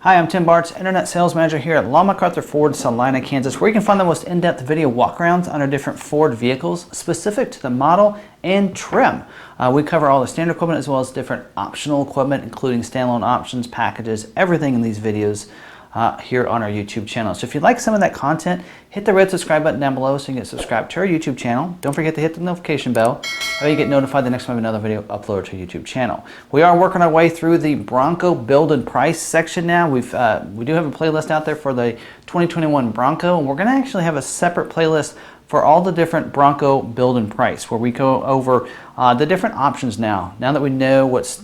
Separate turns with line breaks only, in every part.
Hi, I'm Tim Bartz, Internet Sales Manager here at McArthur Ford, Salina, Kansas, where you can find the most in-depth video walkarounds on our different Ford vehicles specific to the model and trim. We cover all the standard equipment as well as different optional equipment, including standalone options, packages, everything in these videos here on our YouTube channel. So if you like some of that content, hit the red subscribe button down below so you can get subscribed to our YouTube channel. Don't forget to hit the notification bell so you get notified the next time we have another video uploaded to our YouTube channel. We are working our way through the Bronco build and price section now. We do have a playlist out there for the 2021 Bronco, and we're going to actually have a separate playlist for all the different Bronco build and price, where we go over the different options now that we know what's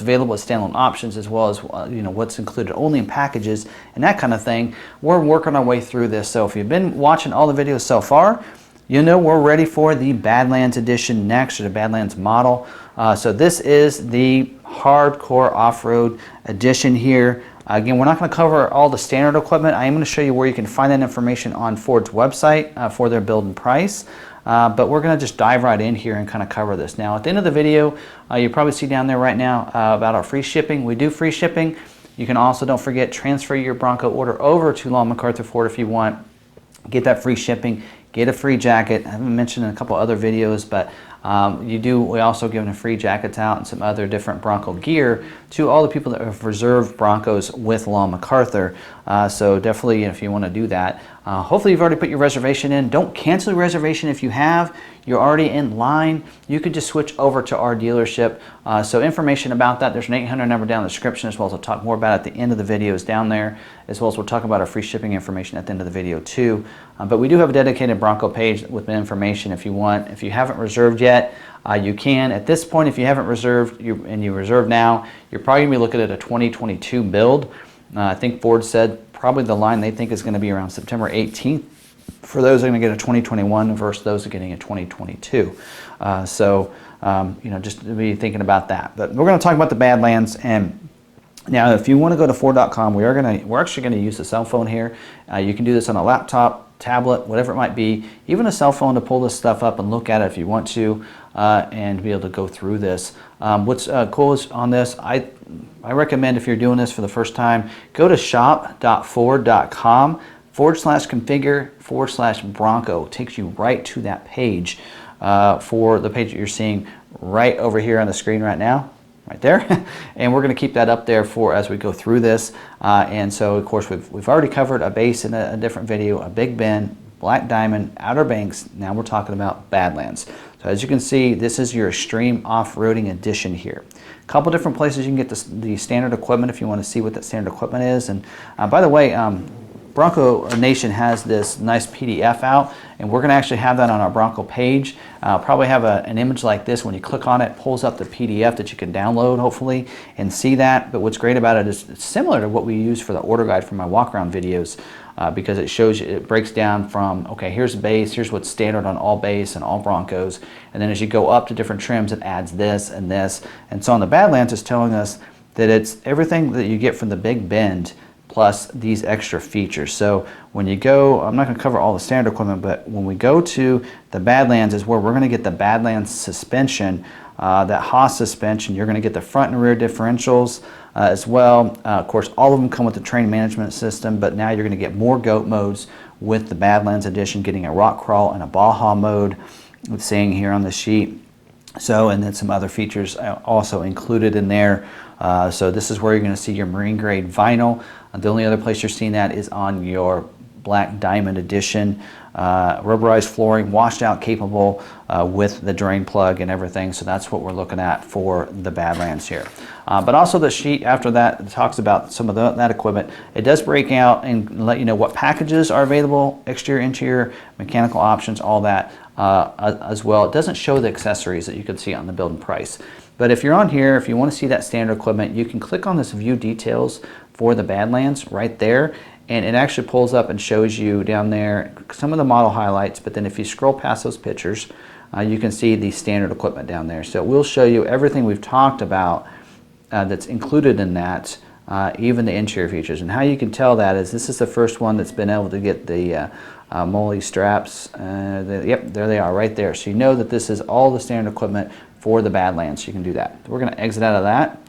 available as standalone options, as well as what's included only in packages and that kind of thing. We're working our way through this. So if you've been watching all the videos so far, you know we're ready for the Badlands edition next, or the Badlands model. So this is the hardcore off-road edition here. Again, we're not going to cover all the standard equipment. I am going to show you where you can find that information on Ford's website for their build and price. But we're going to just dive right in here and kind of cover this. Now, at the end of the video, you probably see down there right now about our free shipping. We do free shipping. You can also, don't forget, transfer your Bronco order over to McArthur Ford if you want. Get that free shipping. Get a free jacket. I haven't mentioned in a couple other videos, but we also give free jackets out and some other different Bronco gear to all the people that have reserved Broncos with McArthur. So definitely, if you want to do that, hopefully you've already put your reservation in. Don't cancel your reservation if you have. You're already in line. You could just switch over to our dealership. So information about that, there's an 800 number down in the description, as well as I'll talk more about it at the end of the videos down there, as well as we'll talk about our free shipping information at the end of the video too. But we do have a dedicated Bronco page with information if you want. If you haven't reserved yet, you can. At this point, if you haven't reserved and you reserve now, you're probably going to be looking at a 2022 build. I think Ford said probably the line they think is going to be around September 18th. For those, are going to get a 2021 versus those are getting a 2022. Just to be thinking about that. But we're going to talk about the Badlands. And now, if you want to go to Ford.com, we're actually going to use a cell phone here. You can do this on a laptop, tablet, whatever it might be, even a cell phone to pull this stuff up and look at it if you want to, and be able to go through this. What's cool is on this, I recommend, if you're doing this for the first time, go to shop.ford.com/configure/Bronco. Takes you right to that page for the page that you're seeing right over here on the screen right now. Right there, and we're going to keep that up there for as we go through this. And so, of course, we've already covered a base in a different video, a Big Bend, Black Diamond, Outer Banks. Now we're talking about Badlands. So as you can see, this is your extreme off-roading edition here. A couple different places you can get the standard equipment if you want to see what that standard equipment is. And by the way, Bronco Nation has this nice PDF out, and we're going to actually have that on our Bronco page. Probably have an image like this. When you click on it, pulls up the PDF that you can download, hopefully, and see that. But what's great about it is it's similar to what we use for the order guide for my walk-around videos, because it shows you, it breaks down from, okay, here's base, here's what's standard on all base and all Broncos, and then as you go up to different trims, it adds this and this. And so on the Badlands, it's telling us that it's everything that you get from the Big Bend plus these extra features. So when you go, I'm not going to cover all the standard equipment, but when we go to the Badlands is where we're going to get the Badlands suspension, that Haas suspension. You're going to get the front and rear differentials as well. Of course, all of them come with the train management system, but now you're going to get more GOAT modes with the Badlands edition, getting a rock crawl and a Baja mode, it's saying here on the sheet. So, and then some other features also included in there. So this is where you're going to see your marine grade vinyl. The only other place you're seeing that is on your Black Diamond edition. Rubberized flooring, washed out capable with the drain plug and everything. So that's what we're looking at for the Badlands here. But also the sheet after that talks about some of that equipment. It does break out and let you know what packages are available, exterior, interior, mechanical options, all that as well. It doesn't show the accessories that you can see on the build and price. But if you're on here, if you want to see that standard equipment, you can click on this view details for the Badlands right there, and it actually pulls up and shows you down there some of the model highlights. But then if you scroll past those pictures, you can see the standard equipment down there. So it will show you everything we've talked about that's included in that, even the interior features. And how you can tell that is this is the first one that's been able to get the Molly straps. Yep, there they are right there. So you know that this is all the standard equipment for the Badlands. So you can do that. We're going to exit out of that.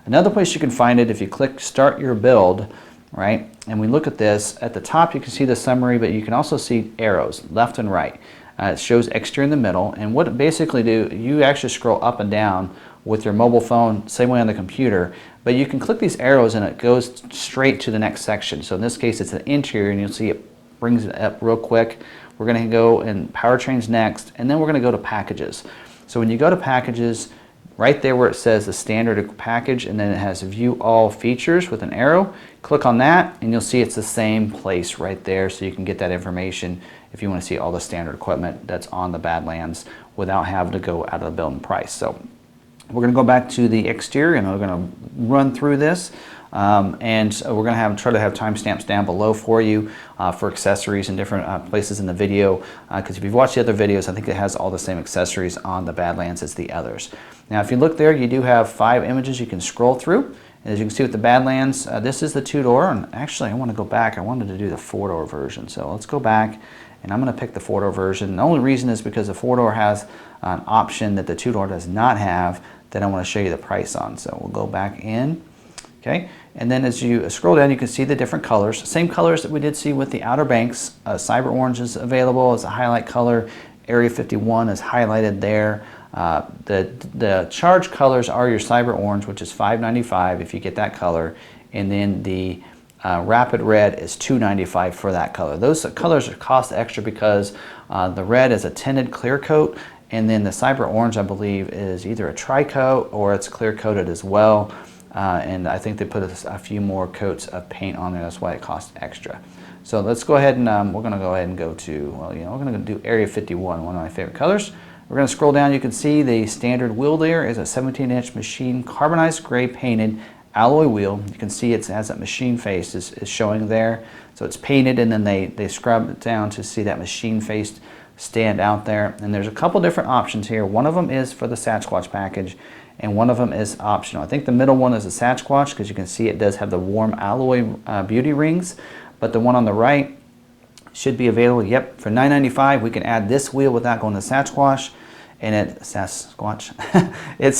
Another place you can find it, if you click Start Your Build, right, and we look at this, at the top you can see the summary, but you can also see arrows left and right. It shows exterior in the middle, and what it basically do, you actually scroll up and down with your mobile phone, same way on the computer, but you can click these arrows and it goes straight to the next section. So in this case it's the interior, and you'll see it brings it up real quick. We're going to go in powertrains next, and then we're going to go to packages. So when you go to packages, right there where it says the standard package, and then it has view all features with an arrow, click on that and you'll see it's the same place right there, so you can get that information if you want to see all the standard equipment that's on the Badlands without having to go out of the building price. So we're going to go back to the exterior and we're going to run through this. And we're going to try to have timestamps down below for you for accessories in different places in the video, because if you've watched the other videos, I think it has all the same accessories on the Badlands as the others. Now if you look there, you do have 5 images you can scroll through. And as you can see with the Badlands, this is the 2-door, and actually I want to go back. I wanted to do the 4-door version, so let's go back and I'm going to pick the 4-door version. The only reason is because the 4-door has an option that the 2-door does not have that I want to show you the price on. So we'll go back in. Okay, and then as you scroll down, you can see the different colors. Same colors that we did see with the Outer Banks. Cyber Orange is available as a highlight color. Area 51 is highlighted there. The charge colors are your Cyber Orange, which is $5.95 if you get that color, and then the Rapid Red is $2.95 for that color. Those colors cost extra because the red is a tinted clear coat, and then the Cyber Orange, I believe, is either a tri-coat or it's clear coated as well. And I think they put a few more coats of paint on there. That's why it costs extra. So let's go ahead and we're going to go ahead and go to, well, we're going to do Area 51, one of my favorite colors. We're going to scroll down. You can see the standard wheel there is a 17-inch machine carbonized gray painted alloy wheel. You can see it has that machine face is showing there. So it's painted, and then they scrub it down to see that machine face stand out there. And there's a couple different options here. One of them is for the Sasquatch package, and one of them is optional. I think the middle one is a Sasquatch, because you can see it does have the warm alloy beauty rings, but the one on the right should be available. Yep, for $9.95 we can add this wheel without going to Sasquatch, and it's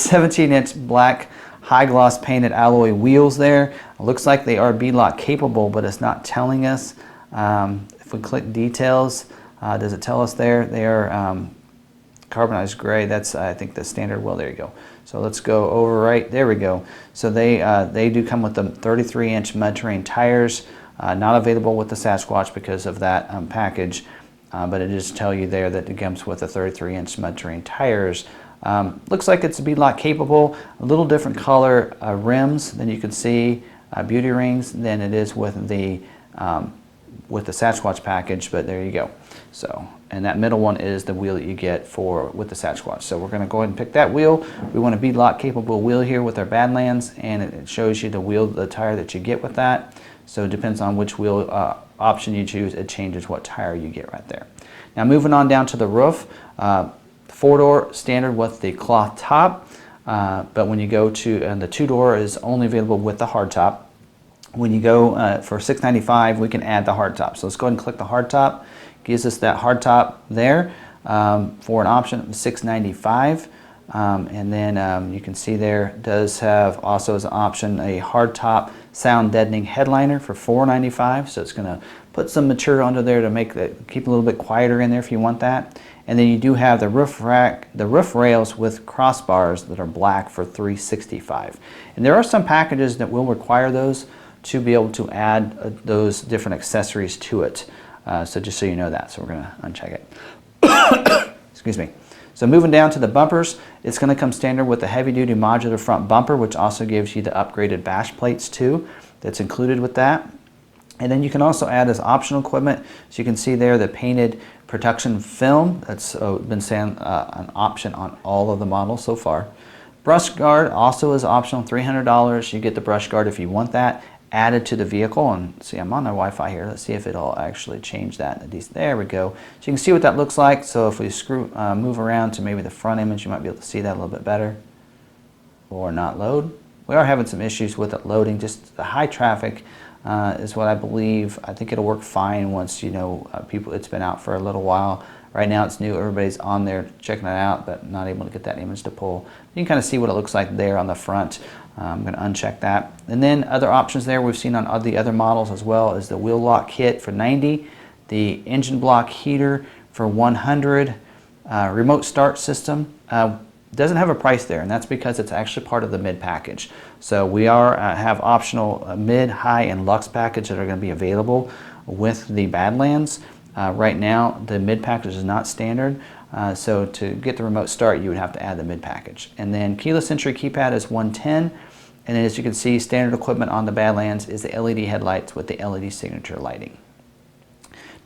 17-inch black high gloss painted alloy wheels there. It looks like they are beadlock capable, but it's not telling us. If we click details, does it tell us there? They are carbonized gray. That's, I think, the standard wheel. There you go. So let's go over right. There we go. So they do come with the 33-inch mud terrain tires. Not available with the Sasquatch because of that package, but it does tell you there that it comes with the 33-inch mud terrain tires. Looks like it's beadlock capable. A little different color rims than you can see, beauty rings, than it is with the Sasquatch package. But there you go. So, and that middle one is the wheel that you get with the Sasquatch. So we're going to go ahead and pick that wheel. We want a beadlock capable wheel here with our Badlands, and it shows you the tire that you get with that. So it depends on which wheel option you choose. It changes what tire you get right there. Now moving on down to the roof, 4-door standard with the cloth top, but when you go to, and the 2-door is only available with the hardtop. When you go for $6.95, we can add the hardtop. So let's go ahead and click the hardtop. Gives us that hardtop there for an option of $6.95. And then you can see there it does have also as an option a hardtop sound deadening headliner for $4.95. So it's going to put some material under there to keep a little bit quieter in there if you want that. And then you do have the roof rails with crossbars that are black for $3.65. And there are some packages that will require those to be able to add those different accessories to it. So just so you know that. So we're going to uncheck it. Excuse me. So moving down to the bumpers, it's going to come standard with the heavy-duty modular front bumper, which also gives you the upgraded bash plates too. That's included with that. And then you can also add as optional equipment. So you can see there the painted protection film. That's been saying an option on all of the models so far. Brush guard also is optional, $300. You get the brush guard if you want that added to the vehicle. And see, I'm on the Wi-Fi here. Let's see if it'll actually change that. There we go. So you can see what that looks like. So if we move around to maybe the front image, you might be able to see that a little bit better. Or not load. We are having some issues with it loading. Just the high traffic is what I believe. I think it'll work fine once people. It's been out for a little while. Right now it's new. Everybody's on there checking it out, but not able to get that image to pull. You can kind of see what it looks like there on the front. I'm going to uncheck that. And then other options there we've seen on the other models as well is the wheel lock kit for $90, the engine block heater for $100, remote start system. Doesn't have a price there, and that's because it's actually part of the mid package. So we have optional mid, high, and luxe package that are going to be available with the Badlands. Right now, the mid package is not standard, so to get the remote start, you would have to add the mid package. And then keyless entry keypad is $110, and then as you can see, standard equipment on the Badlands is the LED headlights with the LED signature lighting.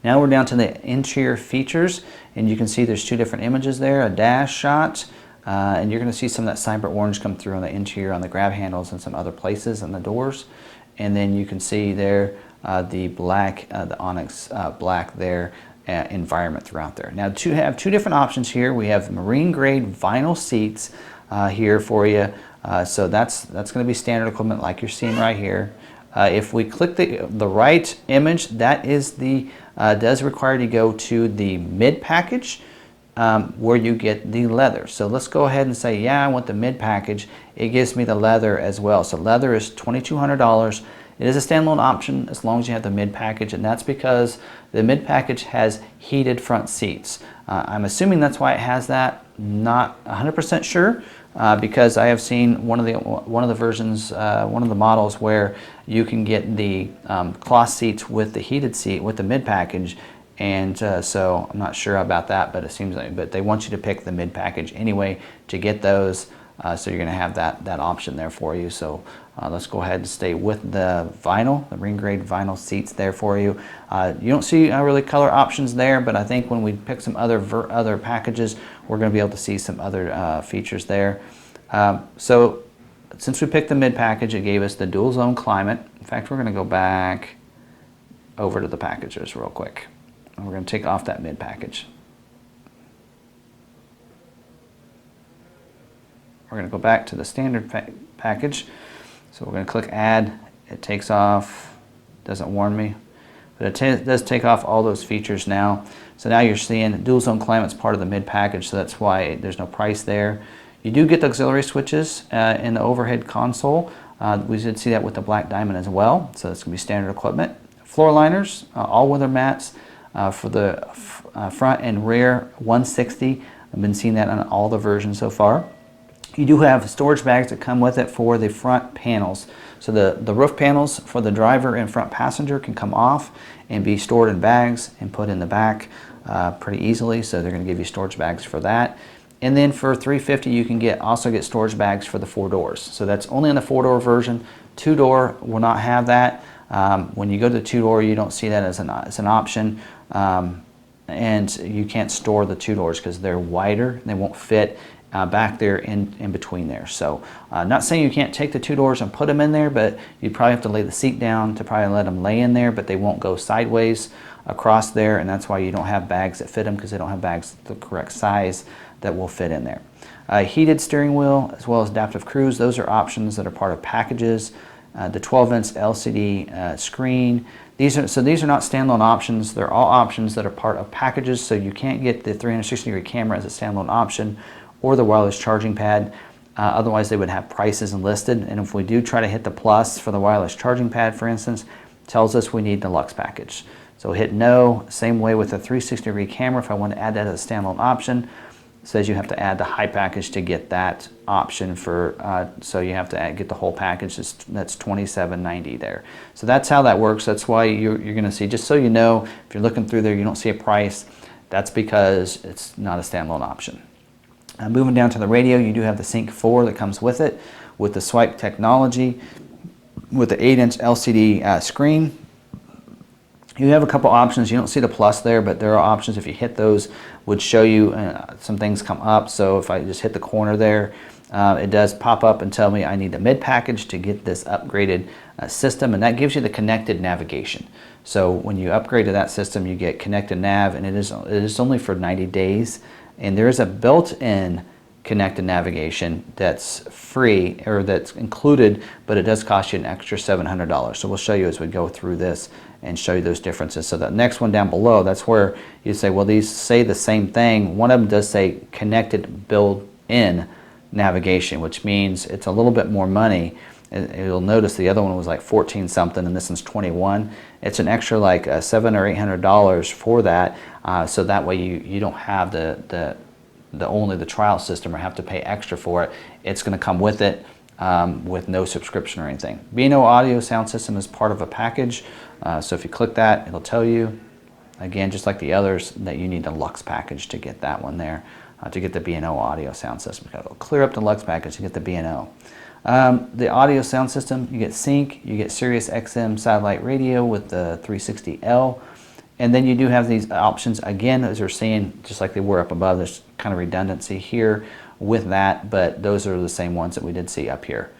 Now we're down to the interior features, and you can see there's two different images there, a dash shot, and you're going to see some of that cyber orange come through on the interior, on the grab handles, and some other places on the doors. And then you can see there the black, the onyx black there, environment throughout there. Now to have two different options here, we have marine grade vinyl seats here for you. So that's going to be standard equipment like you're seeing right here. If we click the right image, that is does require you to go to the mid package, where you get the leather. So let's go ahead and say, yeah, I want the mid package. It gives me the leather as well. So leather is $2,200. It is a standalone option as long as you have the mid package, and that's because the mid package has heated front seats. I'm assuming that's why it has that. Not 100% sure, because I have seen one of the versions, one of the models where you can get the cloth seats with the heated seat with the mid package. And so I'm not sure about that, but it seems like, but they want you to pick the mid package anyway to get those. So you're going to have that option there for you. So let's go ahead and stay with the vinyl, the marine grade vinyl seats there for you. You don't see really color options there, but I think when we pick some other packages, we're going to be able to see some other features there. So since we picked the mid package, it gave us the dual zone climate. In fact, we're going to go back over to the packages real quick. And we're going to take off that mid package. We're going to go back to the standard package. So we're going to click add. It takes off, doesn't warn me, but it does take off all those features now. So now you're seeing dual zone climate's part of the mid package, so that's why there's no price there. You do get the auxiliary switches in the overhead console. We did see that with the black diamond as well, so that's going to be standard equipment. Floor liners, all weather mats for the front and rear, 160. I've been seeing that on all the versions so far. You do have storage bags that come with it for the front panels. So the roof panels for the driver and front passenger can come off and be stored in bags and put in the back pretty easily. So they're going to give you storage bags for that. And then for $350, you can also get storage bags for the 4 doors. So that's only in the 4-door version. 2-door will not have that. When you go to the 2-door, you don't see that as an option. And you can't store the 2 doors because they're wider. They won't fit back there in between there. So not saying you can't take the 2 doors and put them in there, but you probably have to lay the seat down to probably let them lay in there, but they won't go sideways across there, and that's why you don't have bags that fit them, because they don't have bags the correct size that will fit in there. Heated steering wheel as well as adaptive cruise, those are options that are part of packages. The 12-inch LCD screen. These are not standalone options. They're all options that are part of packages, so you can't get the 360-degree camera as a standalone option or the wireless charging pad. Otherwise, they would have prices enlisted. And if we do try to hit the plus for the wireless charging pad, for instance, tells us we need the deluxe package. So hit no. Same way with the 360-degree camera. If I want to add that as a standalone option, it says you have to add the high package to get that option for. So you have to get the whole package. That's $27.90 there. So that's how that works. That's why you're going to see. Just so you know, if you're looking through there, you don't see a price. That's because it's not a standalone option. Moving down to the radio, you do have the Sync 4 that comes with it, with the swipe technology, with the 8-inch LCD screen. You have a couple options. You don't see the plus there, but there are options. If you hit those, would show you some things come up. So if I just hit the corner there, it does pop up and tell me I need the mid package to get this upgraded system, and that gives you the connected navigation. So when you upgrade to that system, you get connected nav, and it is only for 90 days. And there is a built-in connected navigation that's free, or that's included, but it does cost you an extra $700. So we'll show you as we go through this and show you those differences. So the next one down below, that's where you say, well, these say the same thing. One of them does say connected built-in navigation, which means it's a little bit more money. You'll notice the other one was like 14 something and this one's 21. It's an extra like $700 or $800 for that, so that way you don't have the only the trial system or have to pay extra for it. It's going to come with it with no subscription or anything. B&O audio sound system is part of a package, so if you click that, it'll tell you, again, just like the others, that you need the Lux package to get that one there, to get the B&O audio sound system. It'll clear up the Lux package to get the B&O. The audio sound system, you get sync, you get Sirius XM satellite radio with the 360L, and then you do have these options again, as you're seeing, just like they were up above. There's kind of redundancy here with that, but those are the same ones that we did see up here.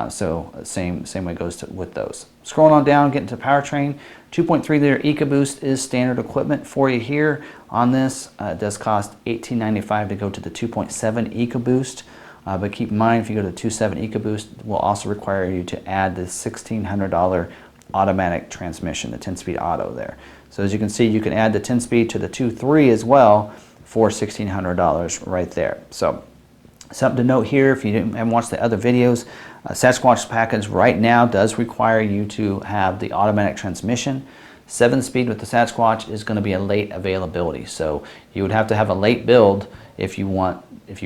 So same way it goes with those. Scrolling on down, getting to powertrain, 2.3 liter EcoBoost is standard equipment for you here on this. It does cost $18.95 to go to the 2.7 EcoBoost. But keep in mind, if you go to 2.7 EcoBoost, it will also require you to add the $1,600 automatic transmission, the 10-speed auto there. So as you can see, you can add the 10-speed to the 2.3 as well for $1,600 right there. So something to note here, if you haven't watched the other videos, Sasquatch package right now does require you to have the automatic transmission. 7-speed with the Sasquatch is going to be a late availability, so you would have to have a late build if you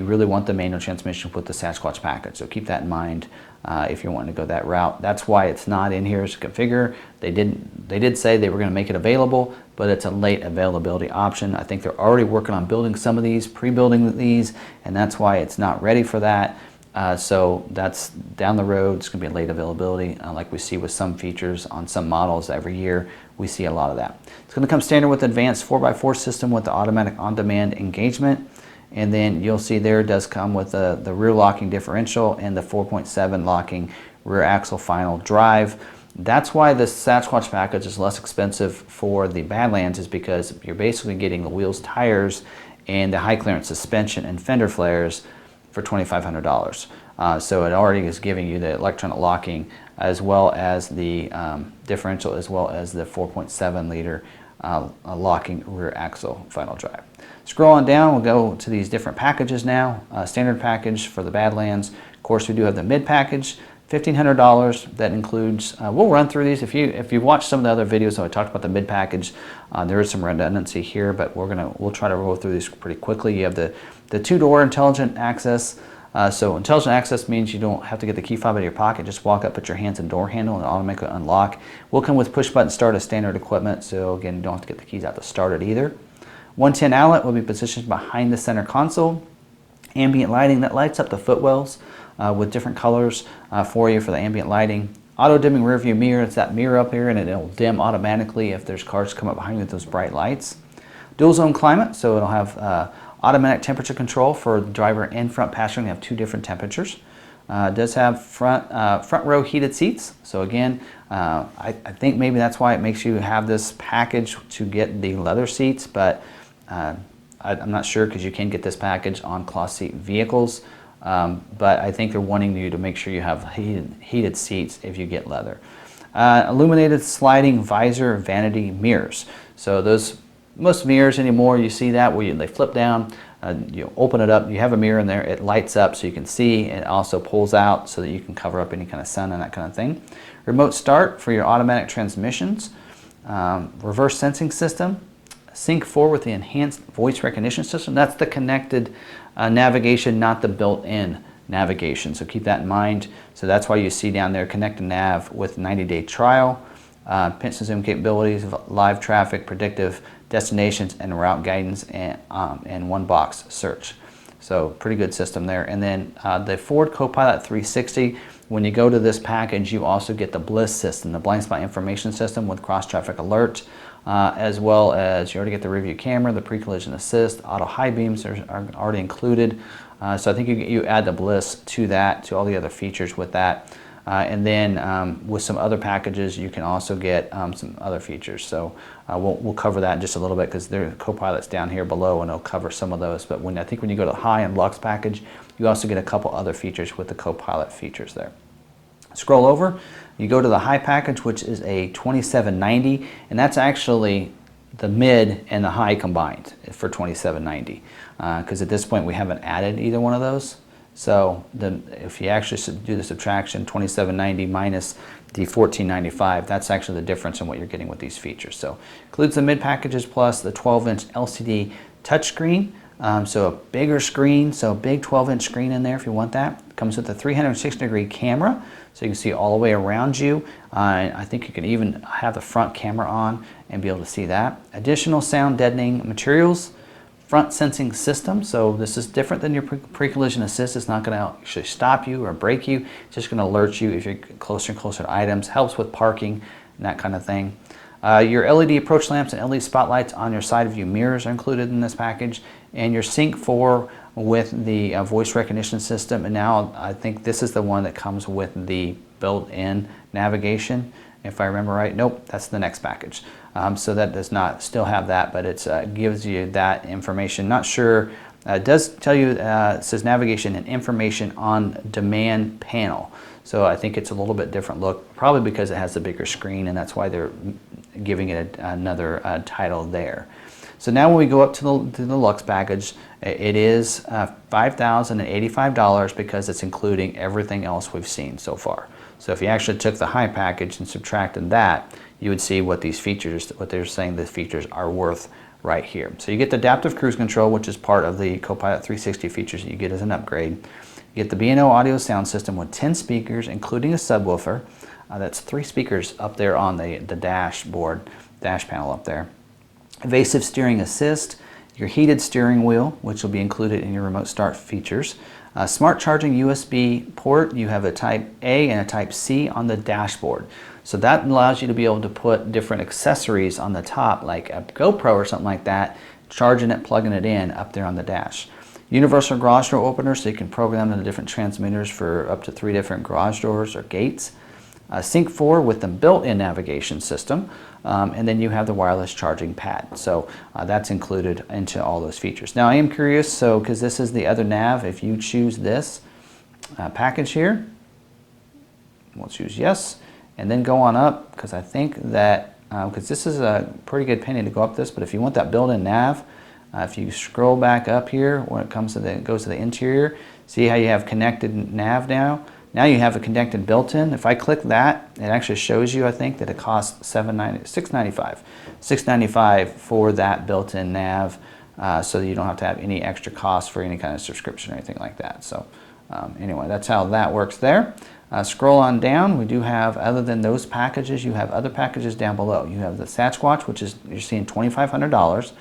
really want the manual transmission with the Sasquatch package. So keep that in mind if you're wanting to go that route. That's why it's not in here as a configure. They did say they were going to make it available, but it's a late availability option. I think they're already working on building some of these, pre-building these, and that's why it's not ready for that. So that's down the road. It's going to be a late availability, like we see with some features on some models every year. We see a lot of that. It's going to come standard with advanced 4x4 system with the automatic on-demand engagement. And then you'll see there it does come with the rear locking differential and the 4.7 locking rear axle final drive. That's why the Sasquatch package is less expensive for the Badlands, is because you're basically getting the wheels, tires, and the high clearance suspension and fender flares for $2,500. So it already is giving you the electronic locking as well as the differential, as well as the 4.7 liter locking rear axle final drive. Scrolling down, we'll go to these different packages now. Standard package for the Badlands. Of course, we do have the mid package, $1,500. That includes, we'll run through these. If you watch some of the other videos, so I talked about the mid package, there is some redundancy here, but we'll try to roll through these pretty quickly. You have the two-door intelligent access. So intelligent access means you don't have to get the key fob out of your pocket. Just walk up, put your hands in the door handle, and automatically unlock. Will come with push button start as standard equipment. So again, you don't have to get the keys out to start it either. 110 outlet will be positioned behind the center console. Ambient lighting that lights up the footwells with different colors for you for the ambient lighting. Auto dimming rear view mirror. It's that mirror up here, and it'll dim automatically if there's cars come up behind you with those bright lights. Dual zone climate, so it'll have automatic temperature control for driver and front passenger. You have two different temperatures. It does have front row heated seats. So again, I think maybe that's why it makes you have this package to get the leather seats, but I'm not sure, because you can get this package on cloth seat vehicles. But I think they're wanting you to make sure you have heated seats if you get leather. Illuminated sliding visor vanity mirrors. So most mirrors anymore, you see that where they flip down, you open it up, you have a mirror in there, it lights up so you can see, and it also pulls out so that you can cover up any kind of sun and that kind of thing. Remote start for your automatic transmissions. Reverse sensing system. Sync 4 with the enhanced voice recognition system. That's the connected navigation, not the built-in navigation. So keep that in mind. So that's why you see down there connect and nav with 90-day trial. Pinch and zoom capabilities, live traffic, predictive destinations, and route guidance, and one box search. So pretty good system there. And then the Ford Copilot 360, when you go to this package, you also get the BLISS system, the blind spot information system with cross traffic alert, as well as you already get the rear view camera, the pre-collision assist, auto high beams are already included. So I think you add the BLISS to that, to all the other features with that. And then with some other packages, you can also get some other features. So we'll cover that in just a little bit, because the Copilot's down here below, and it'll cover some of those. But I think when you go to the high and Lux package, you also get a couple other features with the Copilot features there. Scroll over, you go to the high package, which is a 2790, and that's actually the mid and the high combined for 2790. Because at this point we haven't added either one of those. So if you actually do the subtraction, $27.90 minus the $14.95, that's actually the difference in what you're getting with these features. So includes the mid packages plus the 12-inch LCD touchscreen. So a bigger screen, so a big 12-inch screen in there if you want that. Comes with a 360-degree camera, so you can see all the way around you. I think you can even have the front camera on and be able to see that. Additional sound deadening materials, front sensing system. So this is different than your pre-collision assist. It's not going to actually stop you or brake you. It's just going to alert you if you're closer and closer to items. Helps with parking and that kind of thing. Your LED approach lamps and LED spotlights on your side view mirrors are included in this package, and your Sync 4 with the voice recognition system. And now I think this is the one that comes with the built-in navigation, if I remember right. Nope, that's the next package. So that does not still have that, but it gives you that information. Not sure. It does tell you, it says navigation and information on demand panel. So I think it's a little bit different look, probably because it has the bigger screen, and that's why they're giving it another title there. So now when we go up to the Lux package, it is $5,085 because it's including everything else we've seen so far. So if you actually took the high package and subtracted that, you would see what these features, what they're saying the features are worth right here. So you get the adaptive cruise control, which is part of the Copilot 360 features that you get as an upgrade. You get the B&O audio sound system with 10 speakers, including a subwoofer. That's 3 speakers up there on the dashboard, dash panel up there. Evasive steering assist, your heated steering wheel, which will be included in your remote start features. Smart charging USB port, you have a Type A and a Type C on the dashboard. So that allows you to be able to put different accessories on the top, like a GoPro or something like that, charging it, plugging it in up there on the dash. Universal garage door opener, so you can program the different transmitters for up to 3 different garage doors or gates. Sync 4 with the built-in navigation system, and then you have the wireless charging pad. So that's included into all those features. Now I am curious, so because this is the other nav, if you choose this package here, we'll choose yes, and then go on up, because I think that, because this is a pretty good penny to go up this, but if you want that built-in nav, if you scroll back up here when it comes to goes to the interior, see how you have connected nav now? Now you have a connected built-in. If I click that, it actually shows you, I think, that it costs $695 for that built-in nav, so that you don't have to have any extra cost for any kind of subscription or anything like that. So anyway, that's how that works there. Scroll on down, we do have, other than those packages, you have other packages down below. You have the Sasquatch, which is, you're seeing $2,500.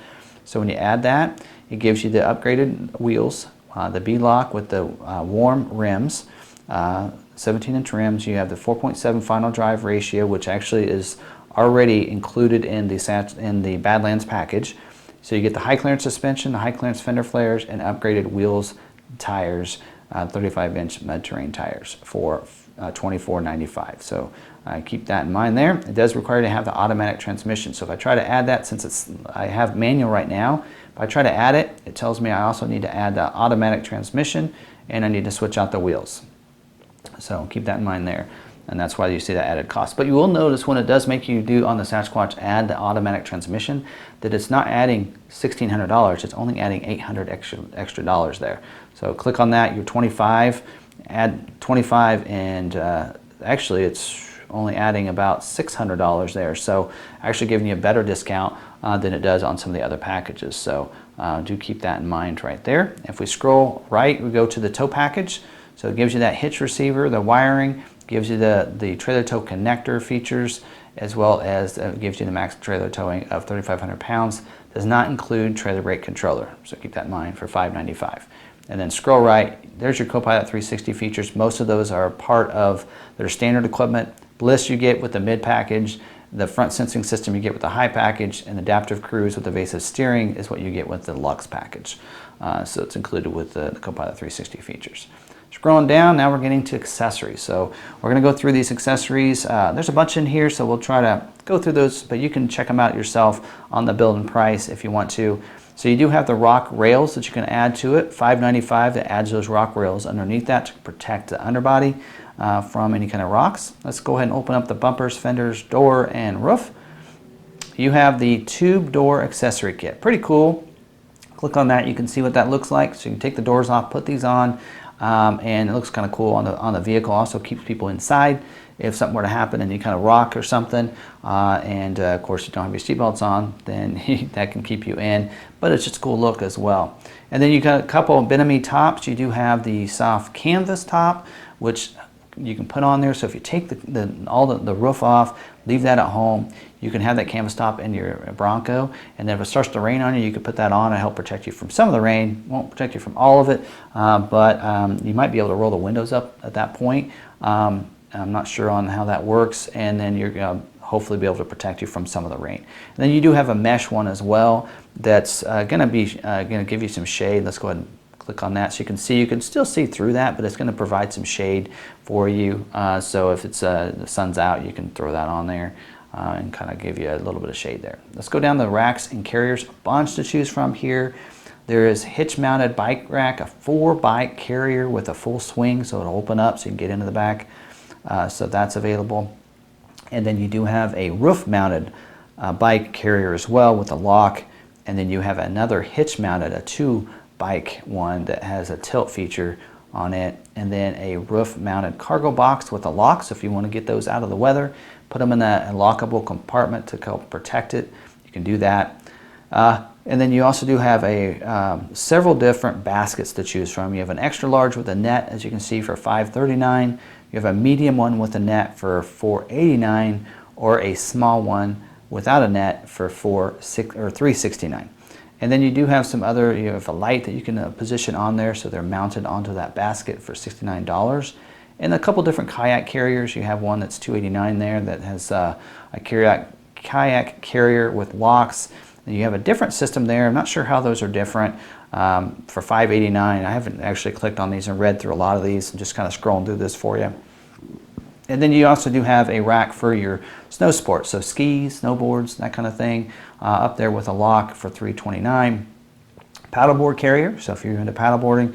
So when you add that, it gives you the upgraded wheels, the B-Lock with the warm rims, 17-inch rims. You have the 4.7 final drive ratio, which actually is already included in the Badlands package. So you get the high clearance suspension, the high clearance fender flares, and upgraded wheels, tires, 35-inch mud-terrain tires for $24.95. So keep that in mind there. It does require to have the automatic transmission. So if I try to add that, since I have manual right now, if I try to add it, it tells me I also need to add the automatic transmission, and I need to switch out the wheels. So keep that in mind there, and that's why you see that added cost. But you will notice when it does make you do on the Sasquatch add the automatic transmission, that it's not adding $1,600, it's only adding $800 extra dollars there. So click on that, you're 25, add 25, and actually it's only adding about $600 there. So actually giving you a better discount than it does on some of the other packages. So do keep that in mind right there. If we scroll right, we go to the tow package. So it gives you that hitch receiver, the wiring, gives you the trailer tow connector features, as well as gives you the max trailer towing of 3,500 pounds. Does not include trailer brake controller, so keep that in mind for $595. And then scroll right, there's your Copilot 360 features. Most of those are part of their standard equipment. Bliss you get with the mid package, the front sensing system you get with the high package, and adaptive cruise with evasive steering is what you get with the Lux package. So it's included with the Copilot 360 features. Scrolling down, now we're getting to accessories. So we're going to go through these accessories. There's a bunch in here, so we'll try to go through those, but you can check them out yourself on the build and price if you want to. So you do have the rock rails that you can add to it, $595 that adds those rock rails underneath that to protect the underbody from any kind of rocks. Let's go ahead and open up the bumpers, fenders, door, and roof. You have the tube door accessory kit. Pretty cool. Click on that, you can see what that looks like. So you can take the doors off, put these on. and it looks kind of cool on the vehicle. Also keeps people inside if something were to happen and you kind of rock or something, and of course you don't have your seatbelts on, then that can keep you in, but it's just a cool look as well. And then you got a couple of Benamy tops. You do have the soft canvas top, which you can put on there. So if you take all the roof off, leave that at home, you can have that canvas top in your Bronco, and then if it starts to rain on you, you can put that on and help protect you from some of the rain. Won't protect you from all of it, but you might be able to roll the windows up at that point. I'm not sure on how that works, and then you're going to hopefully be able to protect you from some of the rain. And then you do have a mesh one as well that's going to give you some shade. Let's go ahead and click on that so you can still see through that, but it's going to provide some shade for you. So if it's the sun's out, you can throw that on there and kind of give you a little bit of shade there. Let's go down the racks and carriers. A bunch to choose from here. There is hitch-mounted bike rack, a 4-bike carrier with a full swing, so it'll open up so you can get into the back. So that's available. And then you do have a roof-mounted bike carrier as well with a lock. And then you have another hitch-mounted, a 2-bike one that has a tilt feature on it. And then a roof-mounted cargo box with a lock. So if you want to get those out of the weather, put them in a lockable compartment to help protect it, you can do that. And then you also do have several different baskets to choose from. You have an extra large with a net, as you can see, for $539. You have a medium one with a net for $489, or a small one without a net for $369. And then you do have some other, you have a light that you can position on there, so they're mounted onto that basket for $69. And a couple different kayak carriers. You have one that's $289 there that has a kayak carrier with locks. And you have a different system there. I'm not sure how those are different. For $589, I haven't actually clicked on these and read through a lot of these. I'm just kind of scrolling through this for you. And then you also do have a rack for your snow sports, so skis, snowboards, that kind of thing, up there with a lock for $329. Paddleboard carrier, so if you're into paddleboarding,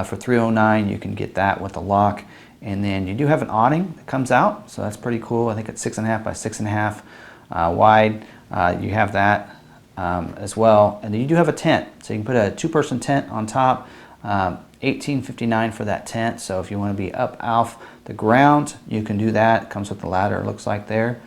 for $309, you can get that with a lock. And then you do have an awning that comes out, so that's pretty cool. I think it's 6.5 by 6.5 wide. You have that as well. And then you do have a tent, so you can put a 2-person tent on top. $18.59 for that tent. So if you want to be up off the ground, you can do that. It comes with the ladder, it looks like there.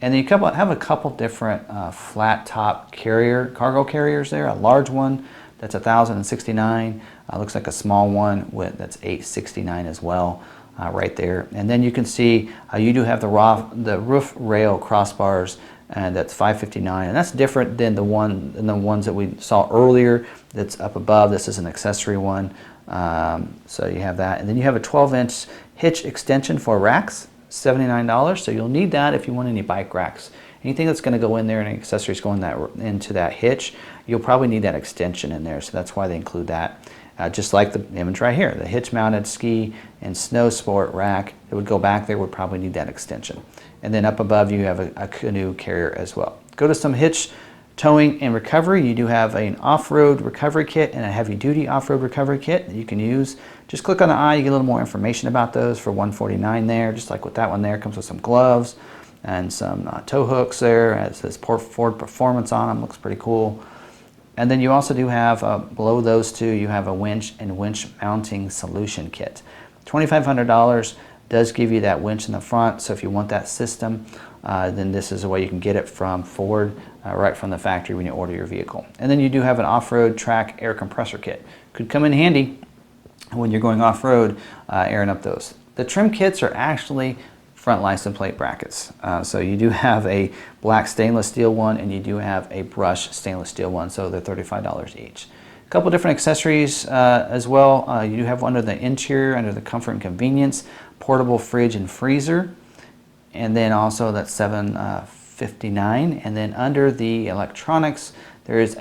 And then you have a couple different flat top cargo carriers there. A large one that's $1,069. Looks like a small one that's $869 as well, right there. And then you can see you do have the roof rail crossbars, and that's $559, and that's different than the ones that we saw earlier that's up above. This is an accessory one, so you have that. And then you have a 12-inch hitch extension for racks, $79, so you'll need that if you want any bike racks. Anything that's going to go in there, any accessories going into that hitch, you'll probably need that extension in there, so that's why they include that. Just like the image right here, the hitch-mounted ski and snow sport rack that would go back there would probably need that extension. And then up above you have a canoe carrier as well. Go to some hitch towing and recovery. You do have an off-road recovery kit and a heavy-duty off-road recovery kit that you can use. Just click on the eye, you get a little more information about those for $149 there, just like with that one there. Comes with some gloves and some tow hooks there. It says Ford Performance on them, looks pretty cool. And then you also do have, below those two, you have a winch and winch mounting solution kit. $2,500 does give you that winch in the front, so if you want that system, then this is the way you can get it from Ford, right from the factory when you order your vehicle. And then you do have an off-road track air compressor kit. Could come in handy when you're going off-road, airing up those. The trim kits are actually front license plate brackets. So you do have a black stainless steel one, and you do have a brushed stainless steel one, so they're $35 each. A couple different accessories as well. You do have under the interior, under the comfort and convenience, portable fridge and freezer, and then also that's $759. And then under the electronics, there is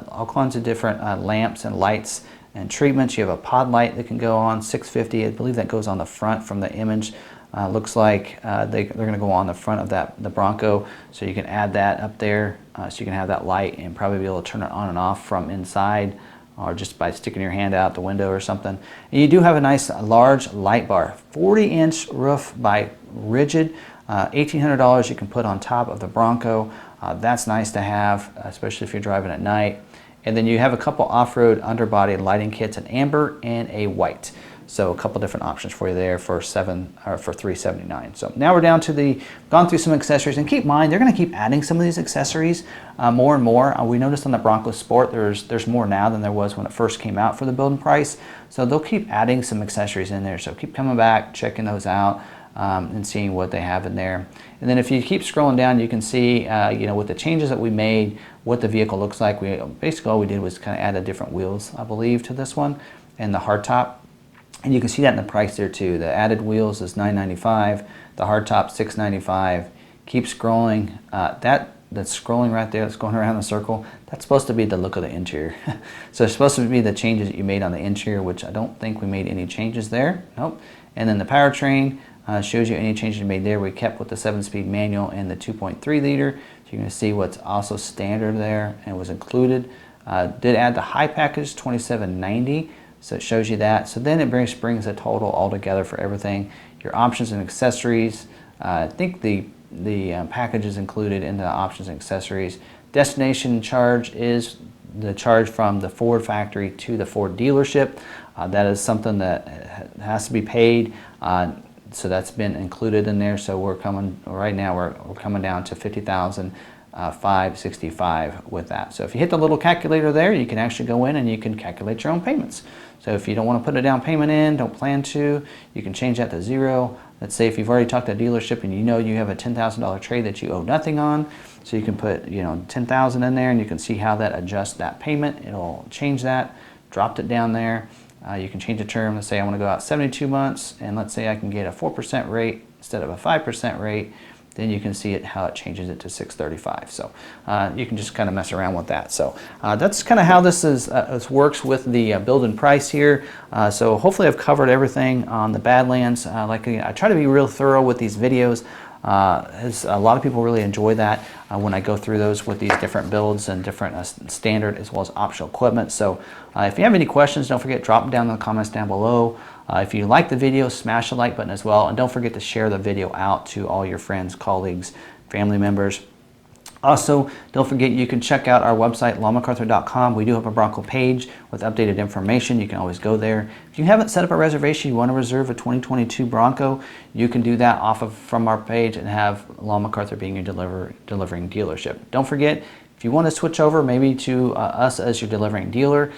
all kinds of different lamps and lights and treatments. You have a pod light that can go on, $650. I believe that goes on the front from the image. Looks like they're going to go on the front of the Bronco, so you can add that up there, so you can have that light and probably be able to turn it on and off from inside, or just by sticking your hand out the window or something. And you do have a nice large light bar, 40-inch roof by rigid, $1,800 you can put on top of the Bronco. That's nice to have, especially if you're driving at night. And then you have a couple off-road underbody lighting kits, an amber and a white. So a couple different options for you there for $379. So now we're down to gone through some accessories, and keep in mind they're going to keep adding some of these accessories more and more. We noticed on the Bronco Sport there's more now than there was when it first came out for the build and price. So they'll keep adding some accessories in there. So keep coming back, checking those out. And seeing what they have in there. And then if you keep scrolling down, you can see, with the changes that we made, what the vehicle looks like. Basically all we did was kind of add a different wheels, I believe, to this one, and the hardtop. And you can see that in the price there too. The added wheels is $995, the hardtop $695. Keep scrolling. That's scrolling right there, that's going around in a circle. That's supposed to be the look of the interior. So it's supposed to be the changes that you made on the interior, which I don't think we made any changes there. Nope. And then the powertrain. Shows you any changes made there. We kept with the 7-speed manual and the 2.3 liter. So you're going to see what's also standard there and was included. Did add the high package, $27.90. So it shows you that. So then it brings a total all together for everything. Your options and accessories. I think the package is included in the options and accessories. Destination charge is the charge from the Ford factory to the Ford dealership. That is something that has to be paid. So that's been included in there. So we're coming right now. We're coming down to $50,565 with that. So if you hit the little calculator there, you can actually go in and you can calculate your own payments. So if you don't want to put a down payment in, don't plan to, you can change that to zero. Let's say if you've already talked to a dealership and you know you have a $10,000 trade that you owe nothing on, so you can put $10,000 in there and you can see how that adjusts that payment. It'll change that, dropped it down there. You can change the term. Let's say I want to go out 72 months, and let's say I can get a 4% rate instead of a 5% rate. Then you can see how it changes it to $635. So you can just kind of mess around with that. So that's kind of how this works with the build and price here. So hopefully I've covered everything on the Badlands. I try to be real thorough with these videos. As a lot of people really enjoy that when I go through those with these different builds and different standard as well as optional equipment. So if you have any questions, don't forget, drop them down in the comments down below. If you like the video, smash the like button as well, and don't forget to share the video out to all your friends, colleagues, family members. Also, don't forget you can check out our website, McArthur.com. We do have a Bronco page with updated information. You can always go there. If you haven't set up a reservation, you want to reserve a 2022 Bronco, you can do that from our page and have McArthur being your delivering dealership. Don't forget, if you want to switch over maybe to us as your delivering dealer,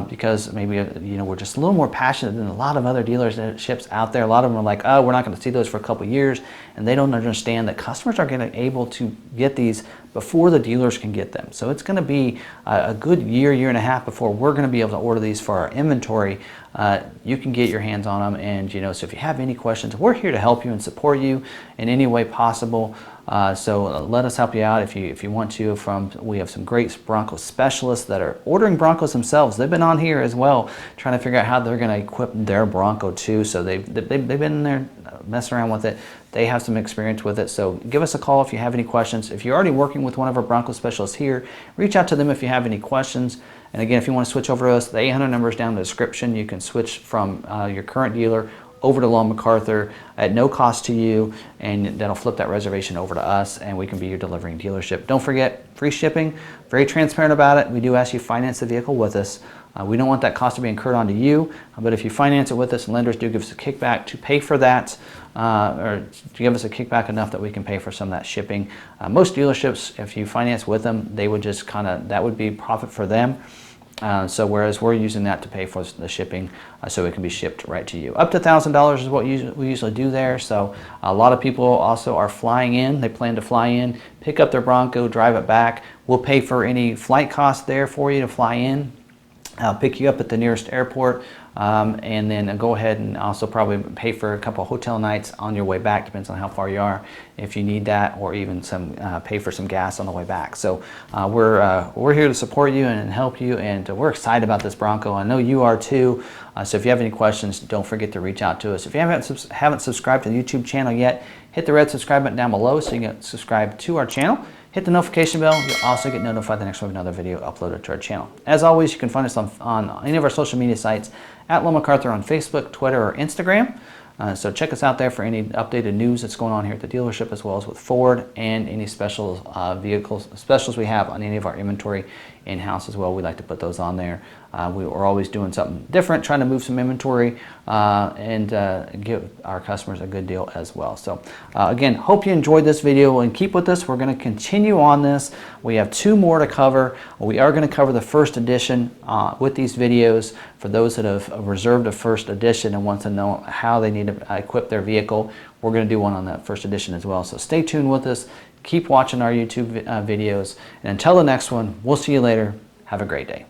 because maybe we're just a little more passionate than a lot of other dealerships out there. A lot of them are like, oh, we're not going to see those for a couple years, and they don't understand that customers are going to be able to get these before the dealers can get them. So it's going to be a good year and a half before we're going to be able to order these for our inventory. You can get your hands on them, and so if you have any questions, we're here to help you and support you in any way possible. So let us help you out if you want to. We have some great Bronco specialists that are ordering Broncos themselves. They've been on here as well, trying to figure out how they're going to equip their Bronco too. So they've been in there messing around with it. They have some experience with it. So give us a call if you have any questions. If you're already working with one of our Bronco specialists here, reach out to them if you have any questions. And again, if you want to switch over to us, the 800 number is down in the description. You can switch from your current dealer over to McArthur at no cost to you, and that'll flip that reservation over to us, and we can be your delivering dealership. Don't forget, free shipping, very transparent about it. We do ask you to finance the vehicle with us. We don't want that cost to be incurred onto you, but if you finance it with us, lenders do give us a kickback to pay for that, or to give us a kickback enough that we can pay for some of that shipping. Most dealerships, if you finance with them, they would just that would be profit for them. So whereas we're using that to pay for the shipping, so it can be shipped right to you. Up to $1,000 is what we usually do there. So a lot of people also are flying in. They plan to fly in, pick up their Bronco, drive it back. We'll pay for any flight costs there for you to fly in. I'll pick you up at the nearest airport, and then go ahead and also probably pay for a couple of hotel nights on your way back, depends on how far you are, if you need that, or even pay for some gas on the way back. So we're here to support you and help you, and we're excited about this Bronco. I know you are too. So if you have any questions, don't forget to reach out to us. If you haven't subscribed to the YouTube channel yet, hit the red subscribe button down below so you can subscribe to our channel. Hit the notification bell. You'll also get notified the next time we have another video uploaded to our channel. As always, you can find us on any of our social media sites at McArthur on Facebook, Twitter, or Instagram. So check us out there for any updated news that's going on here at the dealership, as well as with Ford, and any specials we have on any of our inventory in-house as well. We like to put those on there. We are always doing something different, trying to move some inventory and give our customers a good deal as well. So again, hope you enjoyed this video and keep with us. We're going to continue on this. We have 2 more to cover. We are going to cover the first edition with these videos for those that have reserved a first edition and want to know how they need to equip their vehicle. We're going to do one on that first edition as well. So stay tuned with us. Keep watching our YouTube videos. And until the next one, we'll see you later. Have a great day.